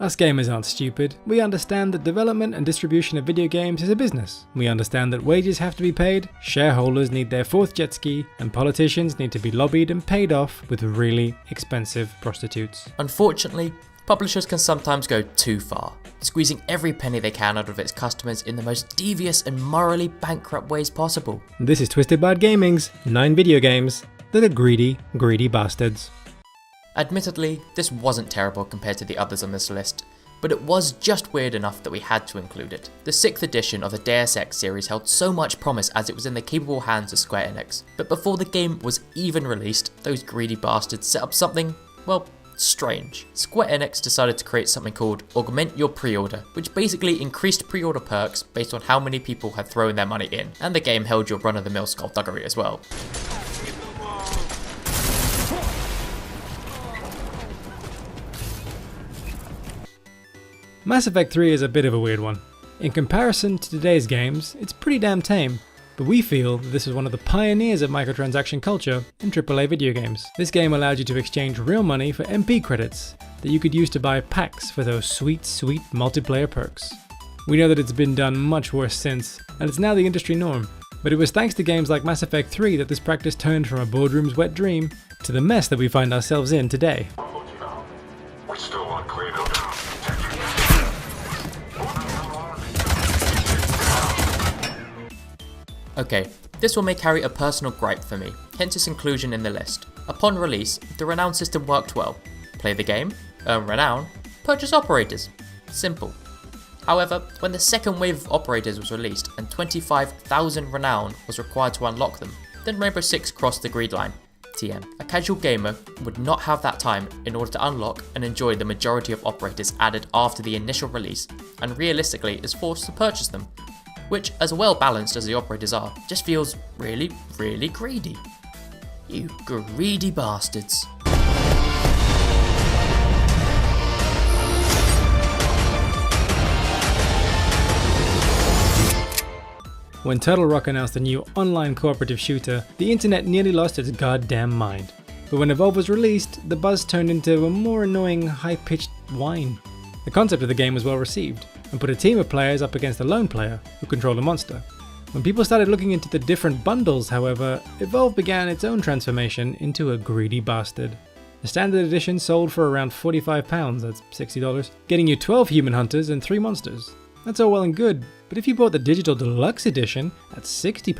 Us gamers aren't stupid. We understand that development and distribution of video games is a business. We understand that wages have to be paid, shareholders need their fourth jet ski, and politicians need to be lobbied and paid off with really expensive prostitutes. Unfortunately, publishers can sometimes go too far, squeezing every penny they can out of its customers in the most devious and morally bankrupt ways possible. This is Twisted Bad Gaming's 9 video games that are greedy, greedy bastards. Admittedly, this wasn't terrible compared to the others on this list, but it was just weird enough that we had to include it. The 6th edition of the Deus Ex series held so much promise as it was in the capable hands of Square Enix, but before the game was even released, those greedy bastards set up something, well, strange. Square Enix decided to create something called Augment Your Pre-Order, which basically increased pre-order perks based on how many people had thrown their money in, and the game held your run-of-the-mill skullduggery as well. Mass Effect 3 is a bit of a weird one. In comparison to today's games, it's pretty damn tame, but we feel that this is one of the pioneers of microtransaction culture in AAA video games. This game allowed you to exchange real money for MP credits that you could use to buy packs for those sweet, sweet multiplayer perks. We know that it's been done much worse since, and it's now the industry norm, but it was thanks to games like Mass Effect 3 that this practice turned from a boardroom's wet dream to the mess that we find ourselves in today. We're still on cleanup. Okay, this one may carry a personal gripe for me, hence its inclusion in the list. Upon release, the renown system worked well. Play the game, earn renown, purchase operators. Simple. However, when the second wave of operators was released and 25,000 renown was required to unlock them, then Rainbow Six crossed the greed line. TM. A casual gamer would not have that time in order to unlock and enjoy the majority of operators added after the initial release, and realistically is forced to purchase them, which, as well balanced as the operators are, just feels really, really greedy. You greedy bastards. When Turtle Rock announced a new online cooperative shooter, the internet nearly lost its goddamn mind. But when Evolve was released, the buzz turned into a more annoying, high-pitched whine. The concept of the game was well received, and put a team of players up against a lone player who controlled a monster. When people started looking into the different bundles, however, Evolve began its own transformation into a greedy bastard. The standard edition sold for around £45, that's $60, getting you 12 human hunters and 3 monsters. That's all well and good, but if you bought the digital deluxe edition at £60,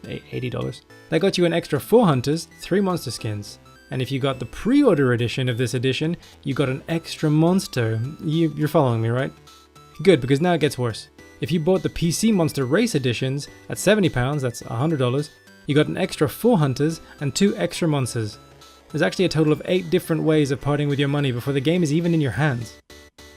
$80, that got you an extra 4 hunters, 3 monster skins. And if you got the pre-order edition of this edition, you got an extra monster. You're following me, right? Good, because now it gets worse. If you bought the PC Monster Race editions at £70, that's $100, you got an extra 4 hunters and 2 extra monsters. There's actually a total of 8 different ways of parting with your money before the game is even in your hands.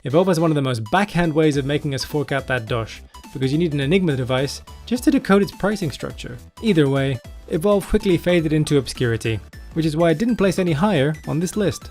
Evolve has one of the most backhand ways of making us fork out that dosh, because you need an Enigma device just to decode its pricing structure. Either way, Evolve quickly faded into obscurity, which is why it didn't place any higher on this list.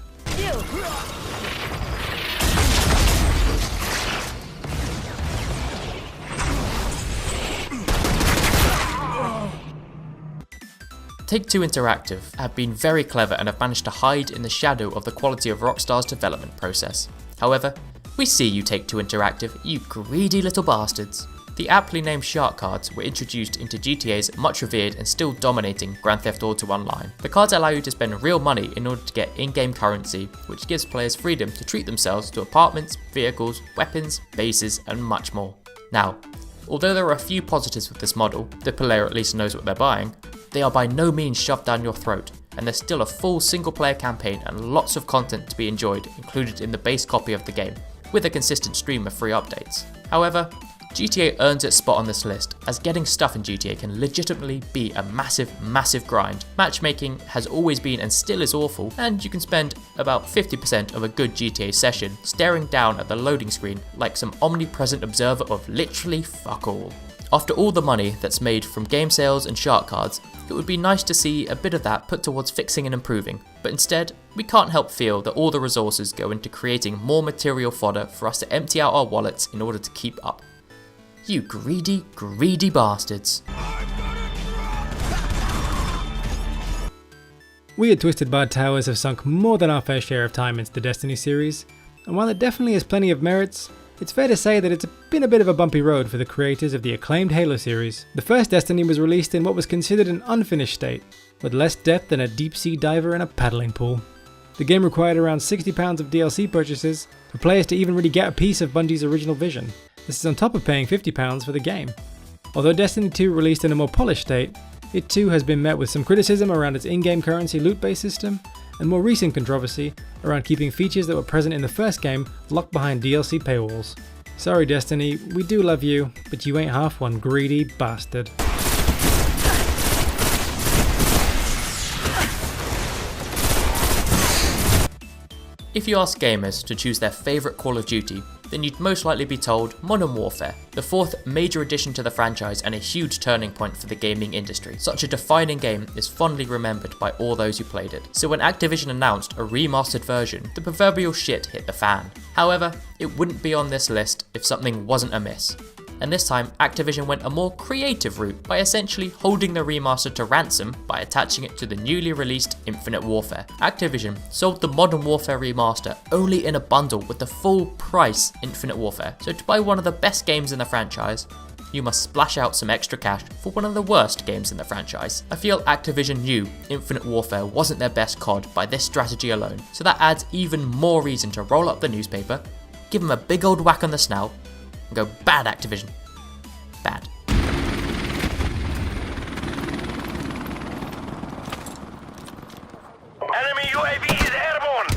Take-Two Interactive have been very clever and have managed to hide in the shadow of the quality of Rockstar's development process. However, we see you, Take-Two Interactive, you greedy little bastards. The aptly named Shark cards were introduced into GTA's much revered and still dominating Grand Theft Auto Online. The cards allow you to spend real money in order to get in-game currency, which gives players freedom to treat themselves to apartments, vehicles, weapons, bases, and much more. Now, although there are a few positives with this model, the player at least knows what they're buying, they are by no means shoved down your throat, and there's still a full single-player campaign and lots of content to be enjoyed included in the base copy of the game, with a consistent stream of free updates. However, GTA earns its spot on this list, as getting stuff in GTA can legitimately be a massive grind. Matchmaking has always been and still is awful, and you can spend about 50% of a good GTA session staring down at the loading screen like some omnipresent observer of literally fuck all. After all the money that's made from game sales and shark cards, it would be nice to see a bit of that put towards fixing and improving, but instead, we can't help feel that all the resources go into creating more material fodder for us to empty out our wallets in order to keep up. You greedy, greedy bastards. We at Twisted Bad Towers have sunk more than our fair share of time into the Destiny series, and while it definitely has plenty of merits, it's fair to say that it's been a bit of a bumpy road for the creators of the acclaimed Halo series. The first Destiny was released in what was considered an unfinished state, with less depth than a deep-sea diver in a paddling pool. The game required around £60 of DLC purchases for players to even really get a piece of Bungie's original vision. This is on top of paying £50 for the game. Although Destiny 2 released in a more polished state, it too has been met with some criticism around its in-game currency loot-based system, and more recent controversy around keeping features that were present in the first game locked behind DLC paywalls. Sorry Destiny, we do love you, but you ain't half one greedy bastard. If you ask gamers to choose their favourite Call of Duty, then you'd most likely be told Modern Warfare, the fourth major addition to the franchise and a huge turning point for the gaming industry. Such a defining game is fondly remembered by all those who played it. So when Activision announced a remastered version, the proverbial shit hit the fan. However, it wouldn't be on this list if something wasn't amiss. And this time, Activision went a more creative route by essentially holding the remaster to ransom by attaching it to the newly released Infinite Warfare. Activision sold the Modern Warfare remaster only in a bundle with the full price Infinite Warfare, so to buy one of the best games in the franchise, you must splash out some extra cash for one of the worst games in the franchise. I feel Activision knew Infinite Warfare wasn't their best COD by this strategy alone, so that adds even more reason to roll up the newspaper, give them a big old whack on the snout, and go bad Activision. Bad. Enemy UAV is airborne!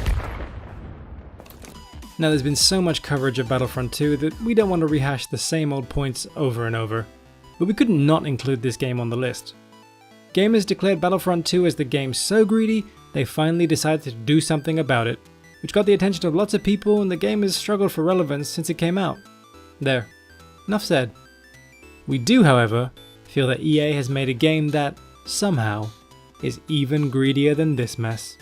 Now there's been so much coverage of Battlefront 2 that we don't want to rehash the same old points over and over, but we couldn't not include this game on the list. Gamers declared Battlefront 2 as the game so greedy, they finally decided to do something about it, which got the attention of lots of people, and the game has struggled for relevance since it came out. There. Enough said. We do, however, feel that EA has made a game that, somehow, is even greedier than this mess.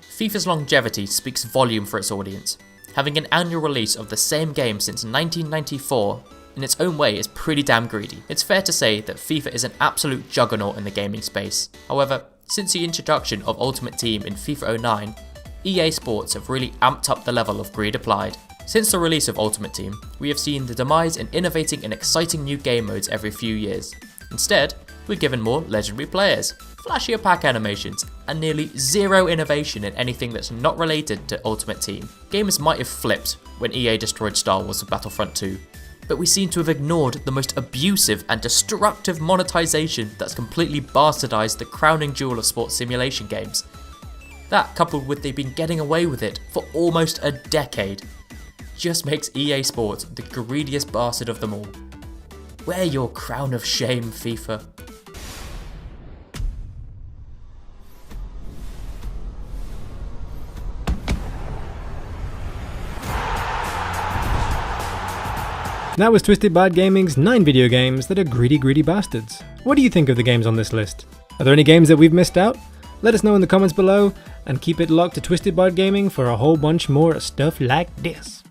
FIFA's longevity speaks volume for its audience. Having an annual release of the same game since 1994 in its own way is pretty damn greedy. It's fair to say that FIFA is an absolute juggernaut in the gaming space. However, since the introduction of Ultimate Team in FIFA 09, EA Sports have really amped up the level of greed applied. Since the release of Ultimate Team, we have seen the demise in innovating and exciting new game modes every few years. Instead, we're given more legendary players, flashier pack animations, and nearly zero innovation in anything that's not related to Ultimate Team. Gamers might have flipped when EA destroyed Star Wars with Battlefront 2, but we seem to have ignored the most abusive and destructive monetization that's completely bastardized the crowning jewel of sports simulation games. That, coupled with they've been getting away with it for almost a decade, just makes EA Sports the greediest bastard of them all. Wear your crown of shame, FIFA. That was Twisted Bard Gaming's 9 video games that are greedy bastards. What do you think of the games on this list? Are there any games that we've missed out? Let us know in the comments below, and keep it locked to Twisted Bard Gaming for a whole bunch more stuff like this.